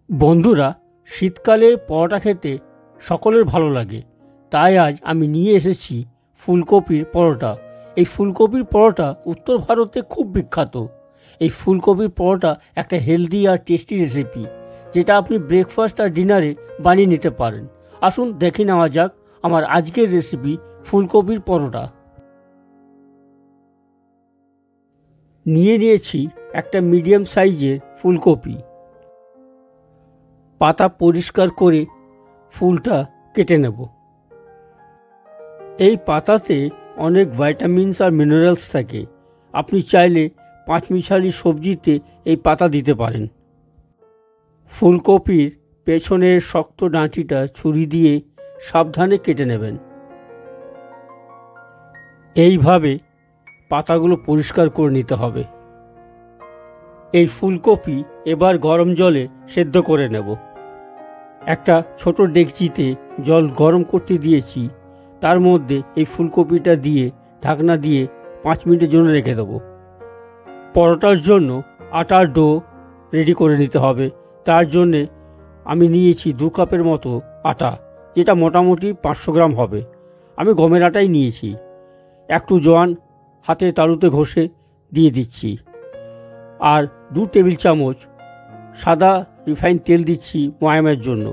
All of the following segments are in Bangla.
বন্ধুরা, শীতকালে পরোটা খেতে সকলের ভালো লাগে। তাই আজ আমি নিয়ে এসেছি ফুলকপির পরোটা। এই ফুলকপির পরোটা উত্তর ভারতে খুব বিখ্যাত। এই ফুলকপির পরোটা একটা হেলদি আর টেস্টি রেসিপি, যেটা আপনি ব্রেকফাস্ট আর ডিনারে বানিয়ে নিতে পারেন। আসুন দেখে নেওয়া যাক আমার আজকের রেসিপি ফুলকপির পরোটা। নিয়েছি একটা মিডিয়াম সাইজের ফুলকপি। পাতা পরিষ্কার করে ফুলটা কেটে নেব। এই পাতাতে অনেক ভাইটামিনস আর মিনারেলস থাকে। আপনি চাইলে পাঁচমিশালি সবজিতে এই পাতা দিতে পারেন। ফুলকপির পেছনের শক্ত ডাঁটিটা ছুরি দিয়ে সাবধানে কেটে নেবেন। এইভাবে পাতাগুলো পরিষ্কার করে নিতে হবে। এই ফুলকপি এবার গরম জলে সেদ্ধ করে নেব। একটা ছোট ডেকচিতে জল গরম করতে দিয়েছি। তার মধ্যে এই ফুলকপিটা দিয়ে ঢাকনা দিয়ে 5 মিনিটের জন্য রেখে দেবো। পরোটার জন্য আটার ডো রেডি করে নিতে হবে। তার জন্যে আমি নিয়েছি 2 কাপের মতো আটা, যেটা মোটামুটি 500 গ্রাম হবে। আমি গমের আটাই নিয়েছি। একটু জোয়ান হাতে তালুতে ঘষে দিয়ে দিচ্ছি। আর 2 টেবিল চামচ সাদা রিফাইন তেল দিচ্ছি ময়ামের জন্য।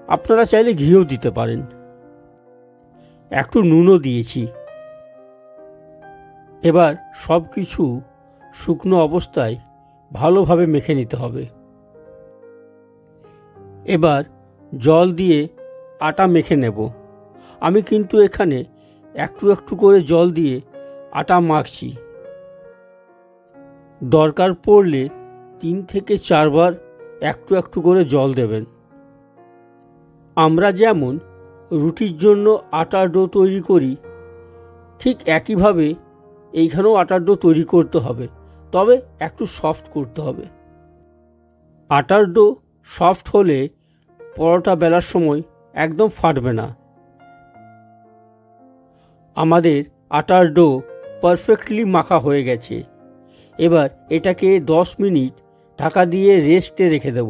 আপনারা চাইলে ঘিও দিতে পারেন। একটু নুনও দিয়েছি। এবার সব কিছু শুকনো অবস্থায় ভালোভাবে মেখে নিতে হবে। এবার জল দিয়ে আটা মেখে নেব। আমি কিন্তু এখানে একটু একটু করে জল দিয়ে আটা মাখছি। দরকার পড়লে 3 থেকে 4 বার একটু একটু করে জল দেবেন। আমরা যেমন রুটির জন্য আটার ডো তৈরি করি, ঠিক একইভাবে এইখানেও আটার ডো তৈরি করতে হবে, তবে একটু সফট করতে হবে। আটার ডো সফট হলে পরোটা বেলার সময় একদম ফাটবে না। আমাদের আটার ডো পারফেক্টলি মাখা হয়ে গেছে। এবার এটাকে 10 মিনিট ঢাকা দিয়ে রেস্টে রেখে দেব।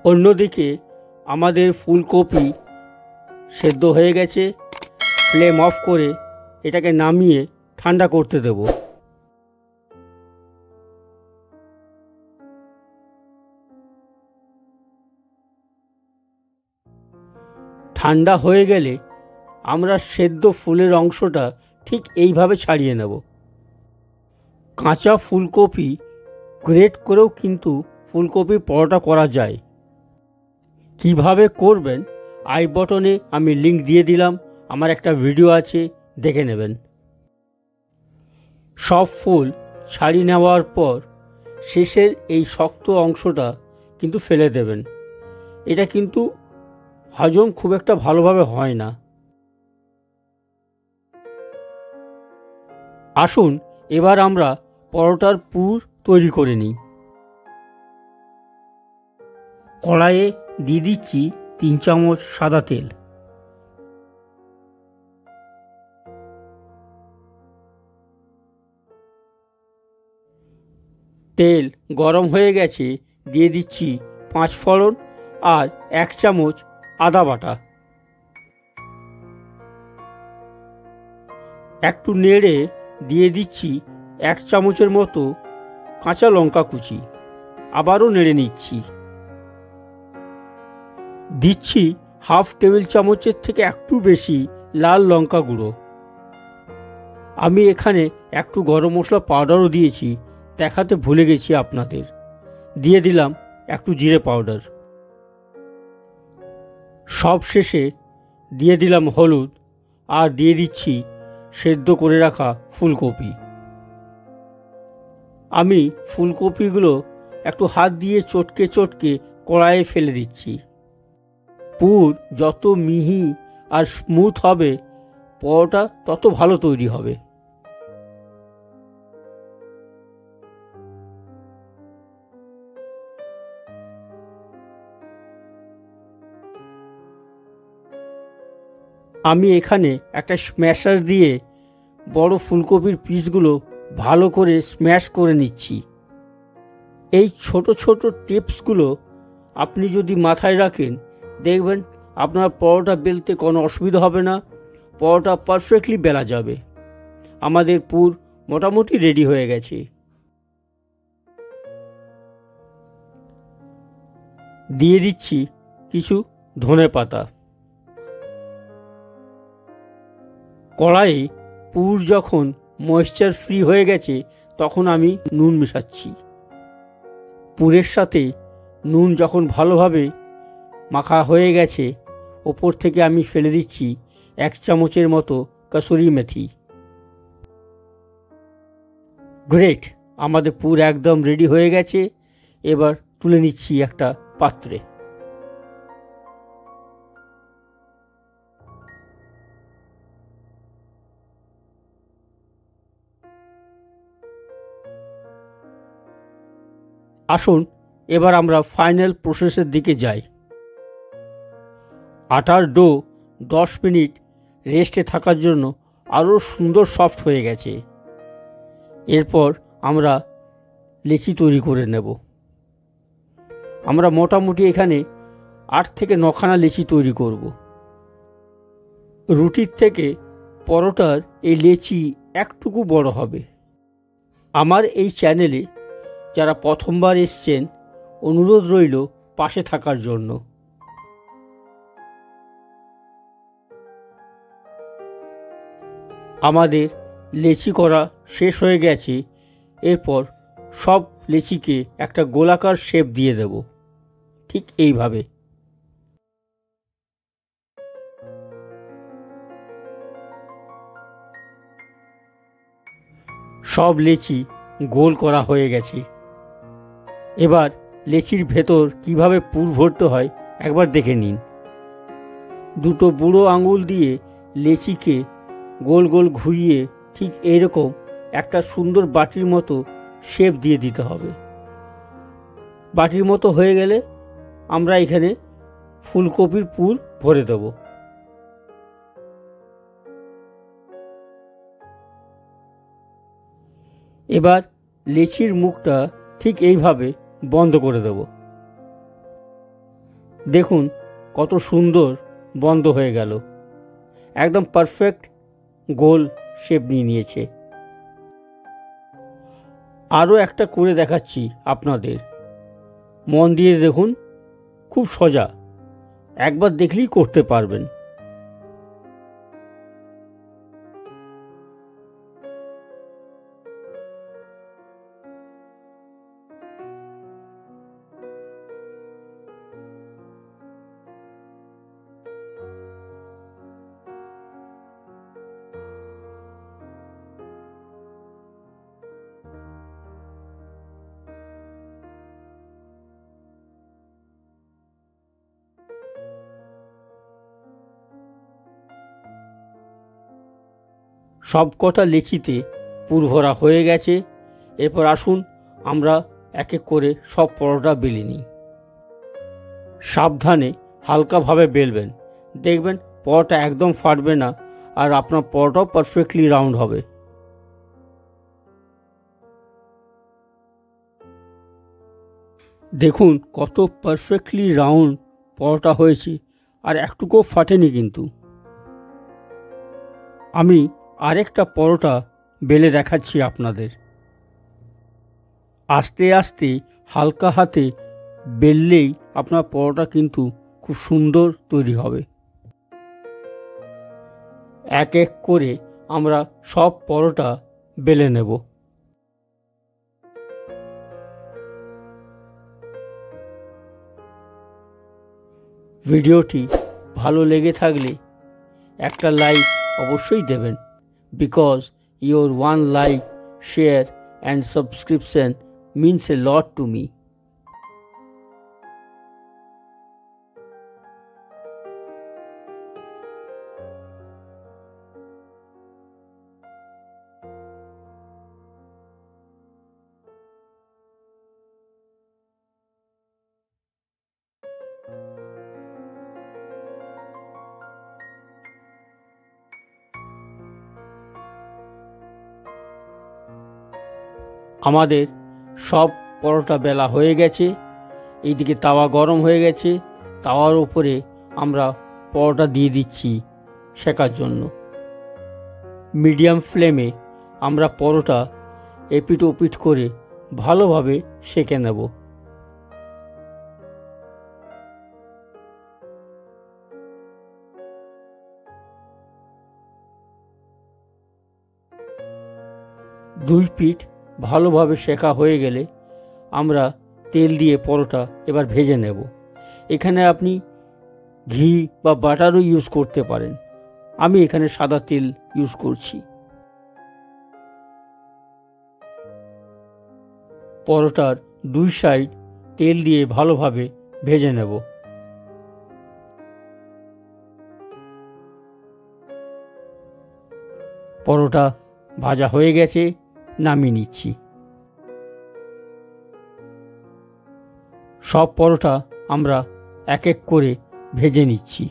অন্যদিকে আমাদের ফুলকপি সেদ্ধ হয়ে গেছে। ফ্লেম অফ করে এটাকে নামিয়ে ঠান্ডা করতে দেব। ঠান্ডা হয়ে গেলে আমরা সেদ্ধ ফুলের অংশটা ঠিক এইভাবে ছাড়িয়ে নেব। কাঁচা ফুলকপি গ্রেট করেও কিন্তু ফুলকপি পরোটা করা যায়। কিভাবে করবেন আই বটনে আমি লিংক দিয়ে দিলাম। আমার একটা ভিডিও আছে, দেখে নেবেন। সব ফুল ছাড়িয়ে নেওয়ার পর শেষের এই শক্ত অংশটা কিন্তু ফেলে দেবেন। এটা কিন্তু হজম খুব একটা ভালোভাবে হয় না। আসুন এবার আমরা পরোটার পুর তৈরি করে নিই। কড়াইয়ে দিয়ে দিচ্ছি 3 চামচ সাদা তেল। তেল গরম হয়ে গেছে, দিয়ে দিচ্ছি 5 ফোড়ন আর 1 চামচ আদা বাটা। একটু নেড়ে দিয়ে দিচ্ছি 1 চামচের মতো কাঁচা লঙ্কা কুচি। আবারও নেড়ে নিচ্ছি। দিচ্ছি হাফ টেবিল চামচের থেকে একটু বেশি লাল লঙ্কা গুঁড়ো। আমি এখানে একটু গরম মশলা পাউডারও দিয়েছি, দেখাতে ভুলে গেছি আপনাদের। দিয়ে দিলাম একটু জিরে পাউডার। সব শেষে দিয়ে দিলাম হলুদ, আর দিয়ে দিচ্ছি সেদ্ধ করে রাখা ফুলকপি। আমি ফুলকপিগুলো একটু হাত দিয়ে চটকে চটকে কড়াইয়ে ফেলে দিচ্ছি। পুর যত মিহি আর স্মুথ হবে, পরোটা তত ভালো তৈরি হবে। আমি এখানে একটা স্ম্যাশার দিয়ে বড় ফুলকপির পিসগুলো ভালো করে স্ম্যাশ করে নিচ্ছি। এই ছোট ছোট টিপসগুলো আপনি যদি মাথায় রাখেন, দেখবেন আপনার পরোটা বেলতে কোনো অসুবিধা হবে না, পরোটা পারফেক্টলি বেলা যাবে। আমাদের পুর মোটামুটি রেডি হয়ে গেছে। দিয়ে দিচ্ছি কিছু ধনেপাতা। কড়াইয়ে পুর যখন ময়েশ্চার ফ্রি হয়ে গেছে, তখন আমি নুন মেশাচ্ছি। পুরের সাথে নুন যখন ভালোভাবে মাখা হয়ে গেছে, ওপর থেকে আমি ফেলে দিচ্ছি 1 চামচের মতো কসুরি মেথি। গ্রেট, আমাদের পুর একদম রেডি হয়ে গেছে। এবার তুলে নিচ্ছি একটা পাত্রে। আসুন এবার আমরা ফাইনাল প্রসেসের দিকে যাই। আটার ডো 10 মিনিট রেস্টে থাকার জন্য আরও সুন্দর সফট হয়ে গেছে। এরপর আমরা লেচি তৈরি করে নেব। আমরা মোটামুটি এখানে 8 থেকে 9খানা লেচি তৈরি করব। রুটির থেকে পরোটার এই লেচি একটুকু বড় হবে। আমার এই চ্যানেলে যারা প্রথমবার এসছেন, অনুরোধ রইল পাশে থাকার জন্য। আমাদের লেচি করা শেষ হয়ে গেছে। এরপর সব লেচিকে একটা গোলাকার শেপ দিয়ে দেব, ঠিক এইভাবে। সব লেচি গোল করা হয়ে গেছে। এবার লেচির ভেতর কিভাবে পুর ভরতে হয় একবার দেখে নিন। দুটো বুড়ো আঙুল দিয়ে লেচিকে গোল গোল ঘুরিয়ে ঠিক এইরকম একটা সুন্দর বাটির মতো শেপ দিয়ে দিতে হবে। বাটির মতো হয়ে গেলে আমরা এখানে ফুলকপির পুর ভরে দেব। এবার লেচির মুখটা ঠিক এইভাবে বন্ধ করে দেব। দেখুন কত সুন্দর বন্ধ হয়ে গেল, একদম পারফেক্ট গোল শেপ নিয়ে নিয়েছে। আরও একটা করে দেখাচ্ছি আপনাদের, মন দিয়ে দেখুন, খুব সোজা, একবার দেখলেই করতে পারবেন। সব কটা লেচিতে পুর ভরা হয়ে গেছে। এরপর আসুন আমরা এক এক করে সব পরোটা বেলে নিই। সাবধানে হালকাভাবে বেলবেন, দেখবেন পরোটা একদম ফাটবে না, আর আপনার পরোটাও পারফেক্টলি রাউন্ড হবে। দেখুন কত পারফেক্টলি রাউন্ড পরোটা হয়েছে, আর একটুকুও ফাটেনি। কিন্তু আমি আরেকটা পরোটা বেলে দেখাচ্ছি আপনাদের। আস্তে আস্তে হালকা হাতে বেললেই আপনার পরোটা কিন্তু খুব সুন্দর তৈরি হবে। এক এক করে আমরা সব পরোটা বেলে নেব। ভিডিওটি ভালো লেগে থাকলে একটা লাইক অবশ্যই দেবেন, because your one like, share and subscription means a lot to me. আমাদের সব পরোটা বেলা হয়ে গেছে। এইদিকে তাওয়া গরম হয়ে গেছে। তাওয়ার উপরে আমরা পরোটা দিয়ে দিচ্ছি সেকার জন্য। মিডিয়াম ফ্লেমে আমরা পরোটা এপিট ওপিট করে ভালোভাবে সেঁকে নেব। দুই পিঠ ভালোভাবে সেঁকা হয়ে গেলে আমরা তেল দিয়ে পরোটা এবার ভেজে নেব। এখানে আপনি ঘি বা বাটারও ইউজ করতে পারেন। আমি এখানে সাদা তেল ইউজ করছি। পরোটার দুই সাইড তেল দিয়ে ভালোভাবে ভেজে নেব। পরোটা ভাজা হয়ে গেছে, নামিয়ে নিচ্ছি। সব পরোটা আমরা এক এক করে ভেজে নিচ্ছি।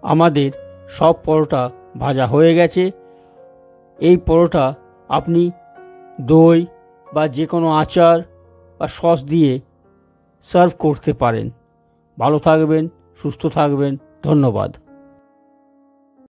আমাদের সব পরোটা ভাজা হয়ে গেছে। এই পরোটা আপনি দই বা যে কোনো আচার বা সস দিয়ে সার্ভ করতে পারেন। ভালো থাকবেন, সুস্থ থাকবেন। ধন্যবাদ।